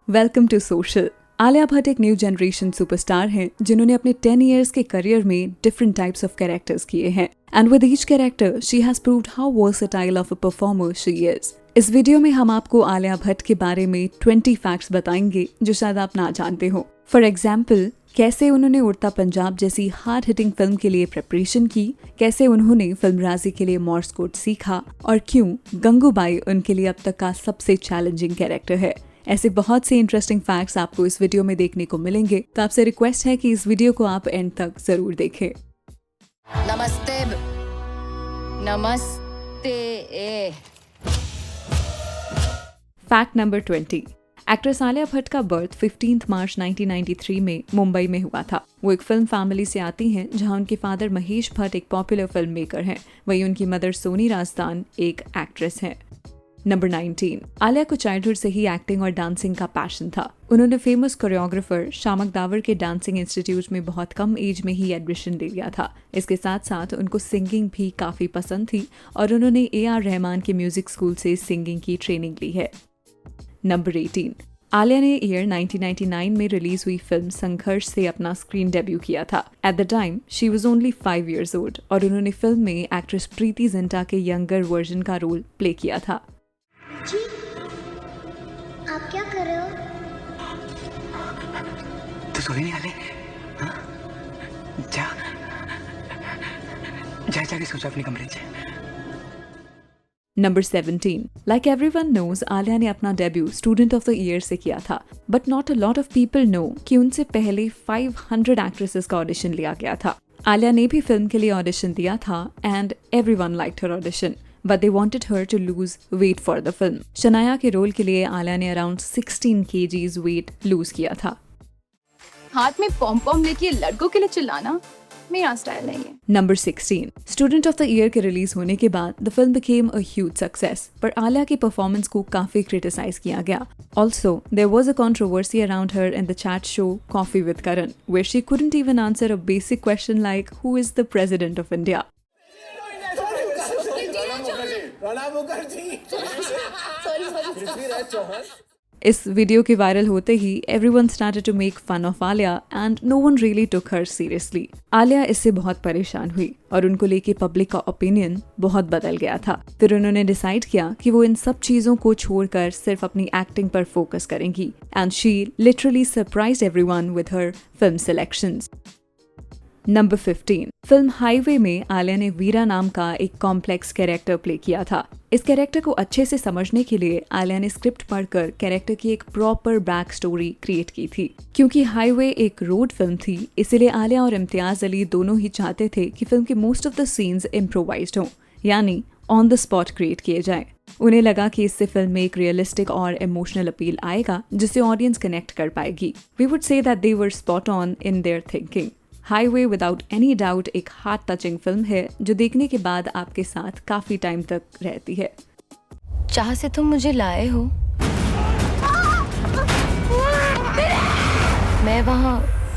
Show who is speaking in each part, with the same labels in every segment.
Speaker 1: Welcome to social. Alia Bhatt एक new generation superstar हैं जिन्होंने अपने 10 इयर्स के करियर में डिफरेंट टाइप्स ऑफ कैरेक्टर्स किए हैं and with each character she has proved how versatile of a performer she is. इस वीडियो में हम आपको आलिया भट्ट के बारे में 20 फैक्ट्स बताएंगे जो शायद आप ना जानते हो। फॉर एग्जाम्पल, कैसे उन्होंने उड़ता पंजाब जैसी हार्ड हिटिंग फिल्म के लिए प्रिपरेशन की, कैसे उन्होंने फिल्मराजी के लिए मोर्स कोड सीखा और क्यों गंगूबाई उनके लिए अब तक का सबसे चैलेंजिंग कैरेक्टर है। ऐसे बहुत से इंटरेस्टिंग फैक्ट्स आपको इस वीडियो में देखने को मिलेंगे, तो आपसे रिक्वेस्ट है कि इस वीडियो को आप एंड तक जरूर देखें।
Speaker 2: नमस्ते।
Speaker 1: Fact number 20। Actress Alia Bhatt का बर्थ 15 मार्च 1993 में मुंबई में हुआ था। वो एक फिल्म फैमिली से आती हैं जहां उनके फादर महेश भट्ट एक पॉपुलर फिल्म मेकर हैं, वहीं उनकी मदर सोनी राजदान एक एक्ट्रेस हैं। नंबर 19। आलिया को चाइल्डहुड से ही एक्टिंग और डांसिंग का पैशन था। उन्होंने फेमस कोरियोग्राफर शामक दावर के डांसिंग इंस्टीट्यूट में बहुत कम एज में ही एडमिशन ले लिया था। इसके साथ साथ उनको सिंगिंग भी काफी पसंद थी और उन्होंने AR रहमान के म्यूजिक स्कूल से सिंगिंग की ट्रेनिंग ली है। नंबर 18। आलिया ने ईयर 1999 में रिलीज हुई फिल्म संघर्ष से अपना स्क्रीन डेब्यू किया था। At the time she was only 5 years old और उन्होंने फिल्म में एक्ट्रेस प्रीति जिंटा के यंगर वर्जन का रोल प्ले किया था।
Speaker 3: जी, आप क्या कर रहे हो?
Speaker 4: तू सोई नहीं हाले? हाँ? जाके सोचा अपने कमरे से।
Speaker 1: Number 17। Like everyone knows, Alia ने अपना debut student of the year से किया था, but not a lot of people know कि उनसे पहले 500 एक्ट्रेसेस का ऑडिशन लिया गया था। आलिया ने भी फिल्म के लिए ऑडिशन दिया था and everyone liked her audition, but they wanted her to lose weight for the film. Shanaya के रोल के लिए आलिया ने अराउंड 16 kgs वेट लूज किया था।
Speaker 2: हाथ में पॉम पॉम लेके लड़कों के लिए चिल्लाना मेरा स्टाइल नहीं है।
Speaker 1: Number 16। Student of the year के रिलीज होने के बाद the film became a huge success, पर आलिया की परफॉर्मेंस को काफी क्रिटिसाइज किया गया। Also there was a controversy around her in the chat show coffee with Karan, where she couldn't even answer a basic question like who is the president of India. इस video के viral होते ही everyone started to make fun of Alia and no one really took her seriously. Alia इससे बहुत परेशान हुई और उनको लेके पब्लिक का ओपिनियन बहुत बदल गया था। फिर उन्होंने डिसाइड किया कि वो इन सब चीजों को छोड़कर सिर्फ अपनी एक्टिंग पर फोकस करेंगी and she literally surprised everyone with her film selections. Number 15। Film highway में आलिया ने वीरा नाम का एक कॉम्प्लेक्स कैरेक्टर प्ले किया था। इस कैरेक्टर को अच्छे से समझने के लिए आलिया ने स्क्रिप्ट पढ़कर कैरेक्टर की एक प्रॉपर बैक स्टोरी क्रिएट की थी। क्योंकि हाईवे एक रोड फिल्म थी, इसीलिए आलिया और इम्तियाज अली दोनों ही चाहते थे कि फिल्म के most of the scenes improvised हों, यानी ऑन द स्पॉट क्रिएट किए जाएं। उन्हें लगा कि इससे फिल्म में एक रियलिस्टिक और इमोशनल अपील आएगा जिससे ऑडियंस कनेक्ट कर पाएगी। We would say that they were spot on in their thinking. Highway without any doubt एक हार्ट टचिंग फिल्म है जो देखने के बाद आपके साथ काफी टाइम तक रहती है।
Speaker 2: जहाँ से तुम मुझे लाए हो मैं वहाँ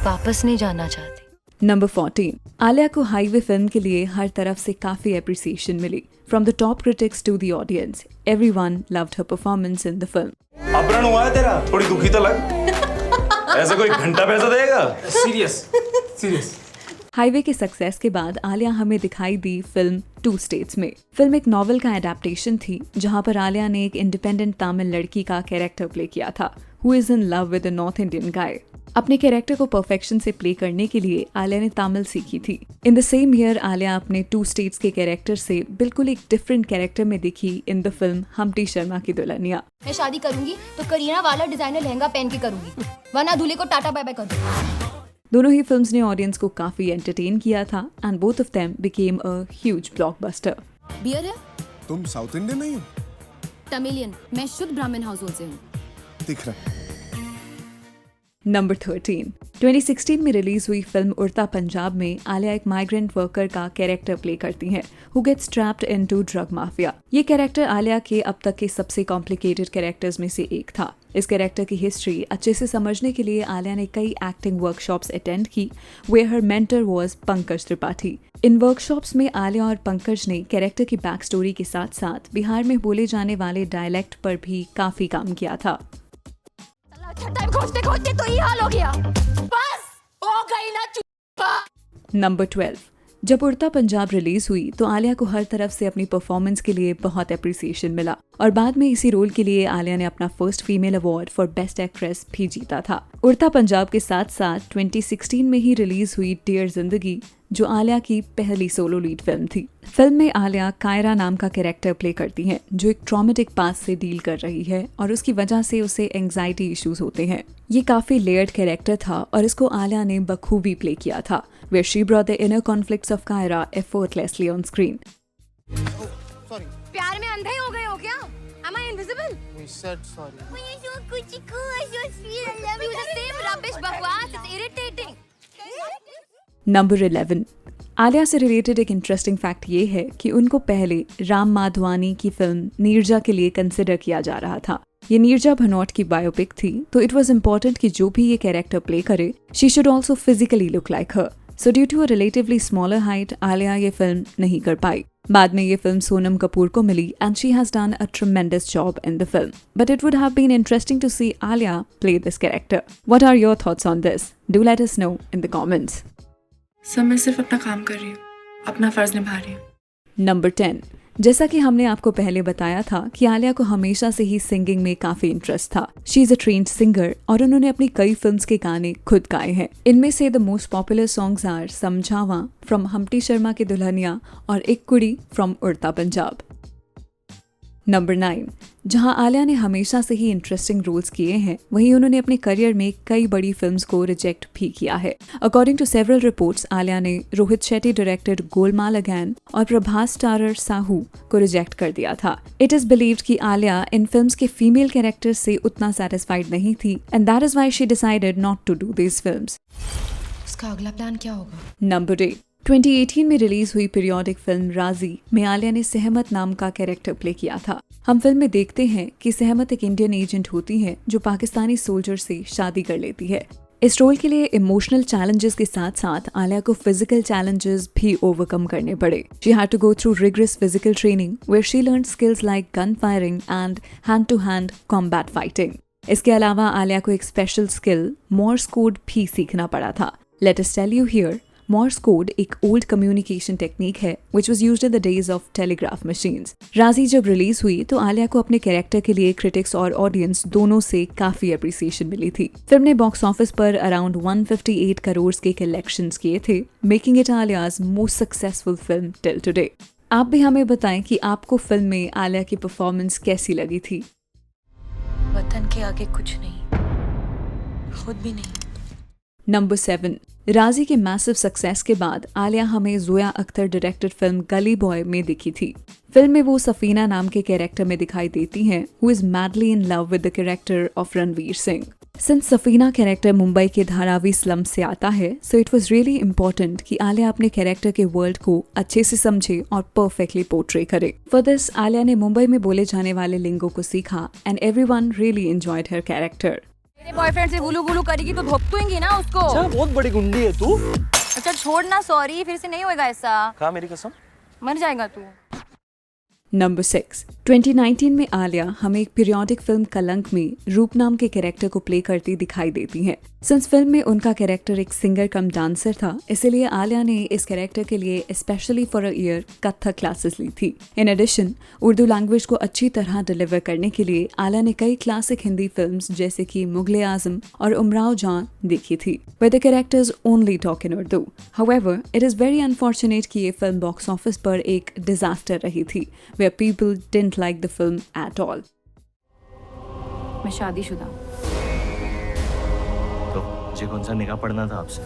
Speaker 2: वापस नहीं जाना चाहती।
Speaker 1: नंबर 14। आलिया को हाईवे फिल्म के लिए हर तरफ से काफी एप्रिसिएशन मिली। From the top critics to the audience, everyone loved her performance in the film.
Speaker 5: अपहरण हुआ है तेरा, थोड़ी दुखी तो लग। ऐसा कोई घंटा पैसा देगा? सीरियस।
Speaker 1: हाईवे के सक्सेस के बाद आलिया हमें दिखाई दी फिल्म 2 स्टेट्स में। फिल्म एक नॉवेल का एडेप्टेशन थी जहां पर आलिया ने एक इंडिपेंडेंट तमिल लड़की का कैरेक्टर प्ले किया था who is in love with a north Indian guy. अपने कैरेक्टर को परफेक्शन से प्ले करने के लिए आलिया ने तमिल सीखी थी। इन द सेम ईयर आलिया अपने 2 स्टेट्स के कैरेक्टर से बिल्कुल एक डिफरेंट कैरेक्टर में दिखी इन the film Humpty Sharma ki Dulhania.
Speaker 6: मैं शादी करूंगी तो करीना वाला डिजाइनर लहंगा पहन के करूंगी, वरना दूल्हे को टाटा बाय बाय कर दूंगी।
Speaker 1: दोनों ही फिल्म्स ने ऑडियंस को काफी एंटरटेन किया था and both of them became a huge blockbuster.
Speaker 6: Beer है?
Speaker 7: तुम साउथ इंडियन नहीं हो?
Speaker 6: तमिलियन। मैं शुद्ध ब्राह्मण हाउसहोल्ड से हूँ।
Speaker 7: दिख रहा।
Speaker 1: नंबर 13। 2016 में रिलीज हुई फिल्म उड़ता पंजाब में आलिया एक माइग्रेंट वर्कर का कैरेक्टर प्ले करती हैं who gets trapped into drug mafia. ये कैरेक्टर आलिया के अब तक के सबसे कॉम्प्लिकेटेड कैरेक्टर्स में से एक था। इस कैरेक्टर की हिस्ट्री अच्छे से समझने के लिए आलिया ने कई एक्टिंग वर्कशॉप्स अटेंड की where her mentor was Pankaj Tripathi. इन वर्कशॉप्स में आलिया और पंकज ने कैरेक्टर की बैक स्टोरी के साथ साथ बिहार में बोले जाने वाले डायलेक्ट पर भी काफी काम किया था।
Speaker 6: खोजते खोजते तो ये हाल हो गया, बस हो गई ना चुप्पा।
Speaker 1: नंबर 12। जब उड़ता पंजाब रिलीज हुई तो आलिया को हर तरफ से अपनी परफॉर्मेंस के लिए बहुत अप्रिसिएशन मिला और बाद में इसी रोल के लिए आलिया ने अपना first female award for best actress भी जीता था। उड़ता पंजाब के साथ साथ 2016 में ही रिलीज हुई डियर जिंदगी, जो आलिया की पहली सोलो लीड फिल्म थी। फिल्म में आलिया कायरा नाम का कैरेक्टर प्ले करती हैं, जो एक ट्रॉमेटिक पास्ट से डील कर रही है और उसकी वजह से उसे एंजाइटी इश्यूज होते हैं। ये काफी लेयर्ड कैरेक्टर था और इसको आलिया ने बखूबी प्ले किया था, where she brought the inner conflicts of Kyra effortlessly on screen.
Speaker 7: Sorry.
Speaker 6: प्यार में अंधे हो गए हो क्या? Am I invisible?
Speaker 7: We said sorry.
Speaker 6: You the same rubbish बकवास, it's irritating.
Speaker 1: नंबर 11। आलिया से रिलेटेड एक इंटरेस्टिंग फैक्ट ये है कि उनको पहले राम माधवानी की फिल्म नीरजा के लिए कंसिडर किया जा रहा था। ये नीरजा भनोट की बायोपिक थी, तो इट वॉज इम्पोर्टेंट कि जो भी ये कैरेक्टर प्ले करे, she should also physically look like her. So due to a relatively smaller height, Alia ये फिल्म नहीं कर पाई। बाद में ये फिल्म सोनम कपूर को मिली and she has done a tremendous job in the film, but it would have been interesting to see Alia play this character. What are your thoughts on this? Do let us know in the comments.
Speaker 8: सब मैं सिर्फ अपना काम कर रही हूँ, अपना फर्ज निभा रही हूँ।
Speaker 1: नंबर 10। जैसा कि हमने आपको पहले बताया था कि आलिया को हमेशा से ही सिंगिंग में काफी इंटरेस्ट था। She is a trained singer और उन्होंने अपनी कई फिल्म्स के गाने खुद गाए हैं। इनमें से the most popular songs are Samjhawan from Humpty Sharma ki Dulhania और एक कुड़ी फ्रॉम उड़ता पंजाब। नंबर 9। जहां आलिया ने हमेशा से ही इंटरेस्टिंग रोल्स किए हैं, वहीं उन्होंने अपने करियर में कई बड़ी फिल्म्स को रिजेक्ट भी किया है। According to several reports, Alia ने रोहित शेट्टी डायरेक्टेड गोलमाल अगैन और प्रभास स्टारर साहू को रिजेक्ट कर दिया था। इट इज बिलीव्ड कि आलिया इन फिल्म्स के फीमेल कैरेक्टर्स से उतना सेटिस्फाइड नहीं थी and that is why she decided not to do these films.
Speaker 6: इसका अगला प्लान क्या होगा?
Speaker 1: नंबर 8। 2018 में रिलीज हुई पीरियोडिक फिल्म राजी में आलिया ने सहमत नाम का कैरेक्टर प्ले किया था। हम फिल्म में देखते हैं कि सहमत एक इंडियन एजेंट होती है जो पाकिस्तानी सोल्जर से शादी कर लेती है। इस रोल के लिए इमोशनल चैलेंजेस के साथ साथ आलिया को फिजिकल चैलेंजेस भी ओवरकम करने पड़े। She had to go through rigorous physical training where she learned skills like gun firing and hand to hand combat fighting. इसके अलावा आलिया को एक स्पेशल स्किल मोर्स कोड भी सीखना पड़ा था। Let us tell you here, Morse code एक old communication technique है which was used in the days of telegraph machines. राजी जब रिलीज हुई तो आलिया को अपने कैरेक्टर के लिए क्रिटिक्स और ऑडियंस दोनों से काफी अप्रिसिएशन मिली थी। फिल्म ने बॉक्स ऑफिस पर अराउंड 158 करोड़ के कलेक्शंस किए थे, making it Alia's most successful film till today. आप भी हमें बताएं कि आपको फिल्म में आलिया की परफॉर्मेंस कैसी लगी थी।
Speaker 8: वतन के आगे कुछ नहीं, खुद भी नहीं।
Speaker 1: नंबर 7। राजी के मैसिव सक्सेस के बाद आलिया हमें जोया अख्तर डायरेक्टेड फिल्म गली बॉय में दिखी थी। फिल्म में वो सफीना नाम के कैरेक्टर में दिखाई देती हैं, who is madly in love with the character of Ranveer Singh. Since Safina character Mumbai के धारावी स्लम से आता है, so it was really important कि आलिया अपने कैरेक्टर के वर्ल्ड को अच्छे से समझे और परफेक्टली पोर्ट्रे करे। फॉर दिस आलिया ने मुंबई में बोले जाने वाले लिंगो को सीखा and everyone really enjoyed her character.
Speaker 6: मेरे बॉयफ्रेंड से गुलू गुलू करेगी तो धोपतुएंगी ना उसको।
Speaker 9: अच्छा, बहुत बड़ी गुंडी है तू।
Speaker 6: अच्छा छोड़ ना, सॉरी, फिर से नहीं होएगा ऐसा।
Speaker 9: कहा मेरी कसम,
Speaker 6: मर जाएगा तू।
Speaker 1: नंबर 6। 2019 में आलिया हमें एक पीरियोडिक फिल्म कलंक में रूप नाम के कैरेक्टर को प्ले करती दिखाई देती हैं। सिंस फिल्म में उनका कैरेक्टर एक सिंगर कम डांसर था, इसलिए आलिया ने इस कैरेक्टर के लिए specially for a year Kathak classes ली थी। इन एडिशन, उर्दू लैंग्वेज को अच्छी तरह डिलीवर करने के लिए आलिया ने कई क्लासिक हिंदी फिल्म्स जैसे कि मुगले आजम और उमराव जान देखी थी, where the characters only talk in Urdu. However, it is very unfortunate कि ये फिल्म बॉक्स ऑफिस पर एक डिजास्टर रही थी, where people didn't like the film at all.
Speaker 2: मैं शादीशुदा।
Speaker 9: तो मुझे कौन सा निकाह पढ़ना था आपसे?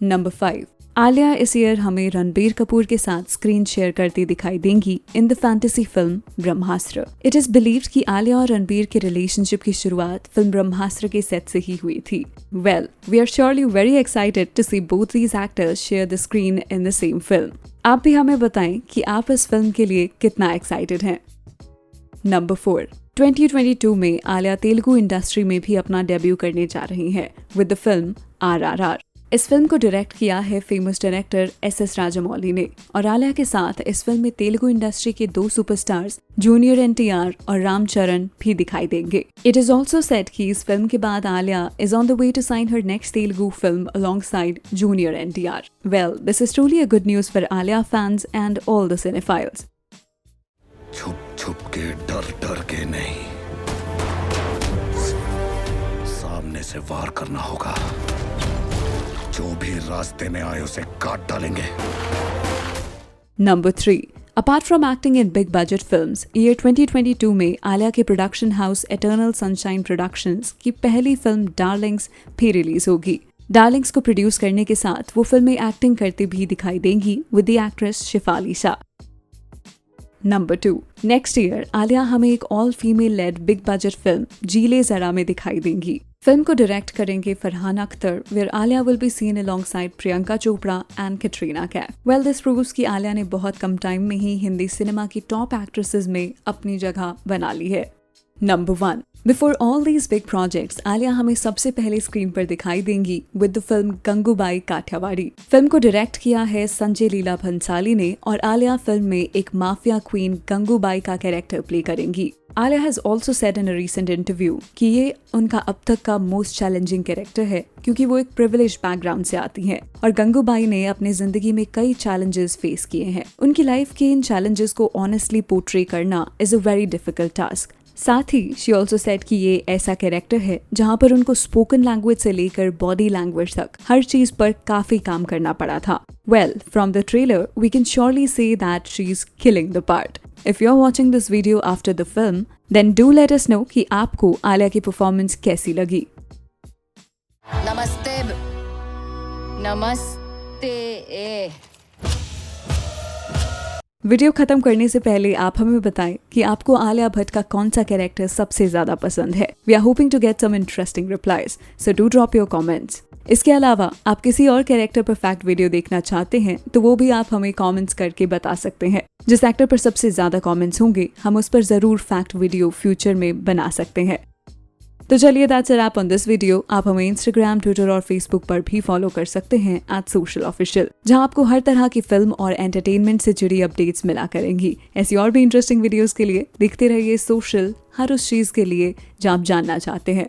Speaker 1: नंबर 5। आलिया इस ईयर हमें रणबीर कपूर के साथ स्क्रीन शेयर करती दिखाई देंगी in the fantasy film Brahmastra. It is believed कि आलिया और रणबीर के रिलेशनशिप की शुरुआत फिल्म ब्रह्मास्त्र के सेट से ही हुई थी। Well, we are surely very excited to see both these actors share the screen in the same film. आप भी हमें बताएं कि आप इस फिल्म के लिए कितना एक्साइटेड हैं। नंबर 4। 2022 में आलिया तेलुगु इंडस्ट्री में भी अपना डेब्यू करने जा रही हैं विद द फिल्म RRR। इस फिल्म को डायरेक्ट किया है फेमस डायरेक्टर SS राजामौली ने और आलिया के साथ इस फिल्म में तेलुगु इंडस्ट्री के 2 सुपरस्टार्स जूनियर NTR और रामचरण भी दिखाई देंगे। इट इज ऑल्सो सेड कि इस फिल्म के बाद Alia is on the way to sign her next Telugu film alongside junior NTR। Well, this is truly a good news for Alia fans and all the cinephiles.
Speaker 10: छुप छुप के डर डर के नहीं, सामने से वार करना होगा। जो भी रास्ते में आए उसे काट डालेंगे।
Speaker 1: Number 3. Apart from acting in big budget films, year 2022 में आलिया के production house eternal sunshine productions की पहली फिल्म डार्लिंग्स भी रिलीज होगी। डार्लिंग्स को प्रोड्यूस करने के साथ वो फिल्म में एक्टिंग करते भी दिखाई देंगी with the actress Shefali Shah. Number 2. Next year Alia हमें एक all female lead big budget film जीले जरा में दिखाई देंगी। फिल्म को डायरेक्ट करेंगे Farhan Akhtar, where Alia will be seen alongside Priyanka Chopra and Katrina Kaif. Well, this proves कि आलिया ने बहुत कम टाइम में ही हिंदी सिनेमा की टॉप एक्ट्रेसेस में अपनी जगह बना ली है। Number 1. Before all these big projects Alia हमें सबसे पहले स्क्रीन पर दिखाई देंगी with the film Gangubai Kathiawadi. Film को डायरेक्ट किया है संजय लीला भंसाली ने और आलिया फिल्म में एक माफिया क्वीन गंगूबाई का कैरेक्टर प्ले करेंगी। Alia has also said in a recent interview कि ये उनका अब तक का मोस्ट चैलेंजिंग कैरेक्टर है क्योंकि वो एक प्रिविलेज बैकग्राउंड से आती हैं और गंगूबाई ने अपनी जिंदगी में कई चैलेंजेस फेस किए हैं। उनकी लाइफ के इन चैलेंजेस को ऑनेस्टली पोर्ट्रे करना is a very difficult task. साथ ही शी ऑल्सो सेड कि ये ऐसा कैरेक्टर है जहाँ पर उनको स्पोकन लैंग्वेज से लेकर बॉडी लैंग्वेज तक हर चीज पर काफी काम करना पड़ा था। Well, from the trailer we can surely say that she is killing the part. If you are watching this video after the film then do let us know कि आपको आलिया की परफॉर्मेंस कैसी लगी।
Speaker 6: नमस्ते नमस्ते।
Speaker 1: वीडियो खत्म करने से पहले आप हमें बताएं कि आपको आलिया भट्ट का कौन सा कैरेक्टर सबसे ज्यादा पसंद है। We are hoping to get some interesting replies, so do drop your comments. इसके अलावा आप किसी और कैरेक्टर पर फैक्ट वीडियो देखना चाहते हैं तो वो भी आप हमें कमेंट्स करके बता सकते हैं। जिस एक्टर पर सबसे ज्यादा कमेंट्स होंगे हम उस पर जरूर फैक्ट वीडियो फ्यूचर में बना सकते हैं। तो चलिए that's a wrap on this video. आप हमें इंस्टाग्राम, ट्विटर और फेसबुक पर भी फॉलो कर सकते हैं @socialofficial, जहां आपको हर तरह की फिल्म और एंटरटेनमेंट से जुड़ी अपडेट्स मिला करेंगी। ऐसी और भी इंटरेस्टिंग वीडियोस के लिए देखते रहिए सोशल, हर उस चीज के लिए जो आप जानना चाहते हैं।